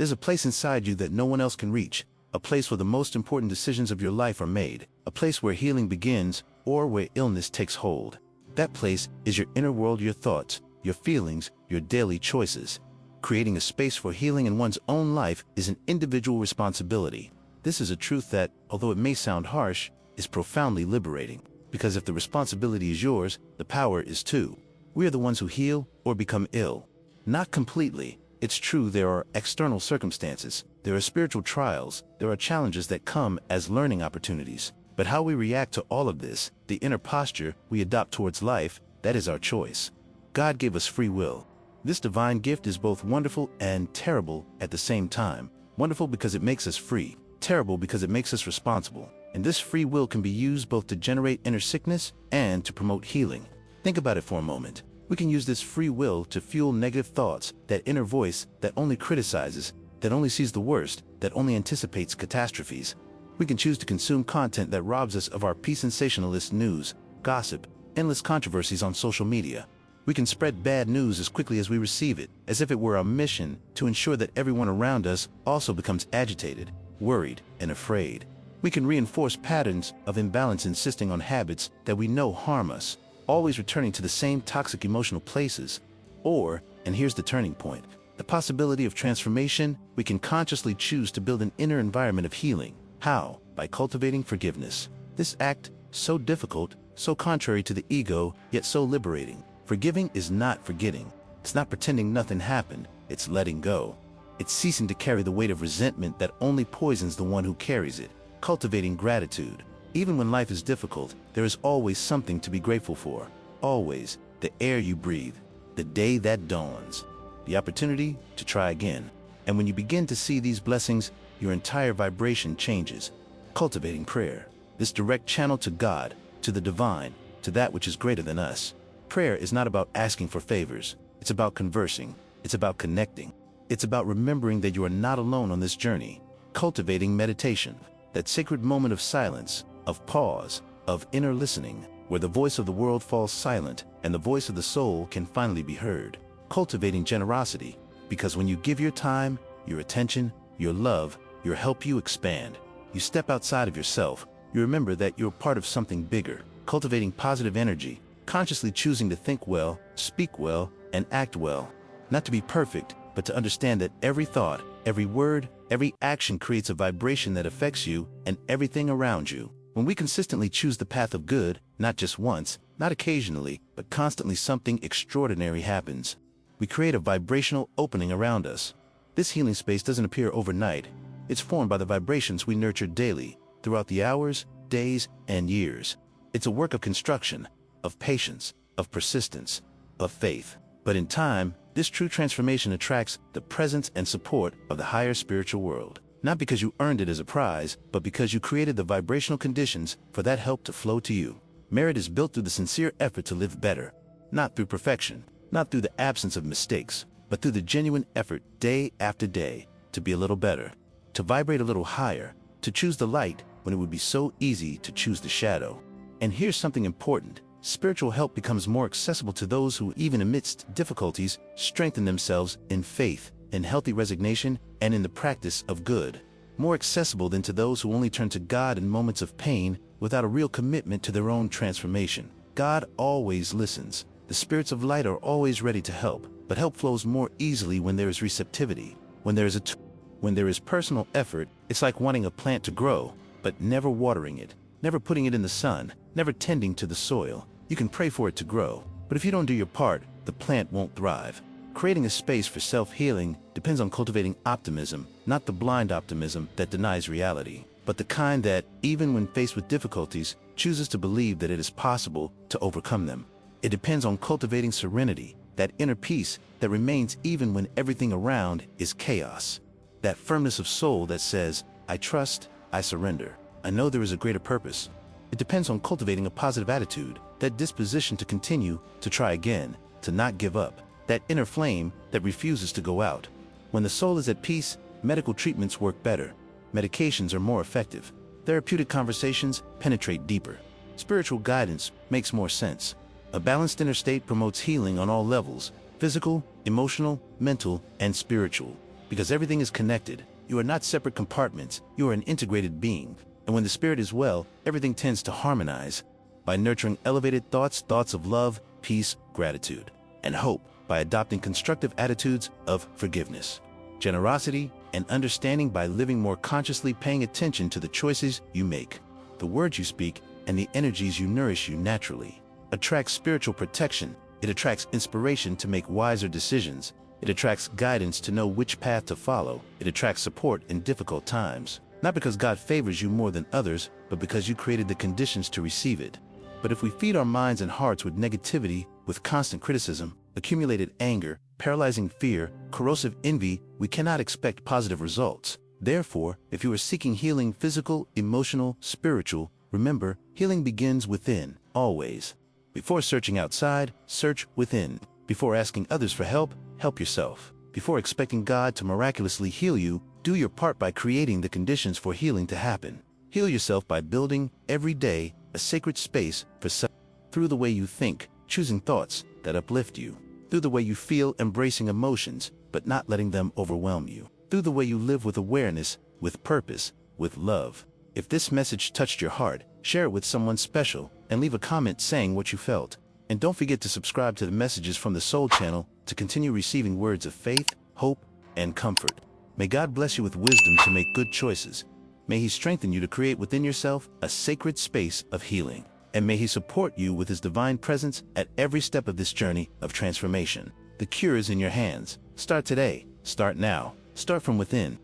There's a place inside you that no one else can reach, a place where the most important decisions of your life are made, a place where healing begins or where illness takes hold. That place is your inner world, your thoughts, your feelings, your daily choices. Creating a space for healing in one's own life is an individual responsibility. This is a truth that, although it may sound harsh, is profoundly liberating. Because if the responsibility is yours, the power is too. We are the ones who heal or become ill. Not completely. It's true there are external circumstances, there are spiritual trials, there are challenges that come as learning opportunities. But how we react to all of this, the inner posture we adopt towards life, that is our choice. God gave us free will. This divine gift is both wonderful and terrible at the same time. Wonderful because it makes us free, terrible because it makes us responsible. And this free will can be used both to generate inner sickness and to promote healing. Think about it for a moment. We can use this free will to fuel negative thoughts, that inner voice that only criticizes, that only sees the worst, that only anticipates catastrophes. We can choose to consume content that robs us of our peace, sensationalist news, gossip, endless controversies on social media. We can spread bad news as quickly as we receive it, as if it were our mission to ensure that everyone around us also becomes agitated, worried, and afraid. We can reinforce patterns of imbalance, insisting on habits that we know harm us, always returning to the same toxic emotional places. Or, and here's the turning point, the possibility of transformation. We can consciously choose to build an inner environment of healing. How? By cultivating forgiveness. This act, so difficult, so contrary to the ego, yet so liberating. Forgiving is not forgetting. It's not pretending nothing happened. It's letting go. It's ceasing to carry the weight of resentment that only poisons the one who carries it. Cultivating gratitude. Even when life is difficult, there is always something to be grateful for. Always. The air you breathe, the day that dawns, the opportunity to try again. And when you begin to see these blessings, your entire vibration changes. Cultivating prayer. This direct channel to God, to the divine, to that which is greater than us. Prayer is not about asking for favors. It's about conversing. It's about connecting. It's about remembering that you are not alone on this journey. Cultivating meditation. That sacred moment of silence, of pause, of inner listening, where the voice of the world falls silent and the voice of the soul can finally be heard. Cultivating generosity, because when you give your time, your attention, your love, your help, you expand. You step outside of yourself. You remember that you're part of something bigger. Cultivating positive energy, consciously choosing to think well, speak well, and act well. Not to be perfect, but to understand that every thought, every word, every action creates a vibration that affects you and everything around you. When we consistently choose the path of good, not just once, not occasionally, but constantly, something extraordinary happens. We create a vibrational opening around us. This healing space doesn't appear overnight. It's formed by the vibrations we nurture daily, throughout the hours, days, and years. It's a work of construction, of patience, of persistence, of faith. But in time, this true transformation attracts the presence and support of the higher spiritual world. Not because you earned it as a prize, but because you created the vibrational conditions for that help to flow to you. Merit is built through the sincere effort to live better. Not through perfection, not through the absence of mistakes, but through the genuine effort day after day to be a little better, to vibrate a little higher, to choose the light when it would be so easy to choose the shadow. And here's something important. Spiritual help becomes more accessible to those who, even amidst difficulties, strengthen themselves in faith, in healthy resignation, and in the practice of good. More accessible than to those who only turn to God in moments of pain without a real commitment to their own transformation. God always listens. The spirits of light are always ready to help, but help flows more easily when there is receptivity. When there is personal effort. It's like wanting a plant to grow, but never watering it, never putting it in the sun, never tending to the soil. You can pray for it to grow, but if you don't do your part, the plant won't thrive. Creating a space for self-healing depends on cultivating optimism, not the blind optimism that denies reality, but the kind that, even when faced with difficulties, chooses to believe that it is possible to overcome them. It depends on cultivating serenity, that inner peace that remains even when everything around is chaos. That firmness of soul that says, I trust, I surrender, I know there is a greater purpose. It depends on cultivating a positive attitude, that disposition to continue, to try again, to not give up, that inner flame that refuses to go out. When the soul is at peace, medical treatments work better, medications are more effective, therapeutic conversations penetrate deeper, spiritual guidance makes more sense. A balanced inner state promotes healing on all levels, physical, emotional, mental, and spiritual. Because everything is connected. You are not separate compartments, you are an integrated being. And when the spirit is well, everything tends to harmonize. By nurturing elevated thoughts of love, peace, gratitude, and hope, by adopting constructive attitudes of forgiveness, generosity, and understanding, by living more consciously, paying attention to the choices you make, the words you speak, and the energies you nourish, you naturally attract spiritual protection. It attracts inspiration to make wiser decisions. It attracts guidance to know which path to follow. It attracts support in difficult times. Not because God favors you more than others, but because you created the conditions to receive it. But if we feed our minds and hearts with negativity, with constant criticism, accumulated anger, paralyzing fear, corrosive envy, we cannot expect positive results. Therefore, if you are seeking healing, physical, emotional, spiritual, remember, healing begins within, always. Before searching outside, search within. Before asking others for help, help yourself. Before expecting God to miraculously heal you, do your part by creating the conditions for healing to happen. Heal yourself by building, every day, a sacred space for self. Through the way you think, choosing thoughts that uplift you. Through the way you feel, embracing emotions, but not letting them overwhelm you. Through the way you live with awareness, with purpose, with love. If this message touched your heart, share it with someone special, and leave a comment saying what you felt. And don't forget to subscribe to the Messages from the Soul channel to continue receiving words of faith, hope, and comfort. May God bless you with wisdom to make good choices. May He strengthen you to create within yourself a sacred space of healing. And may He support you with His divine presence at every step of this journey of transformation. The cure is in your hands. Start today. Start now. Start from within.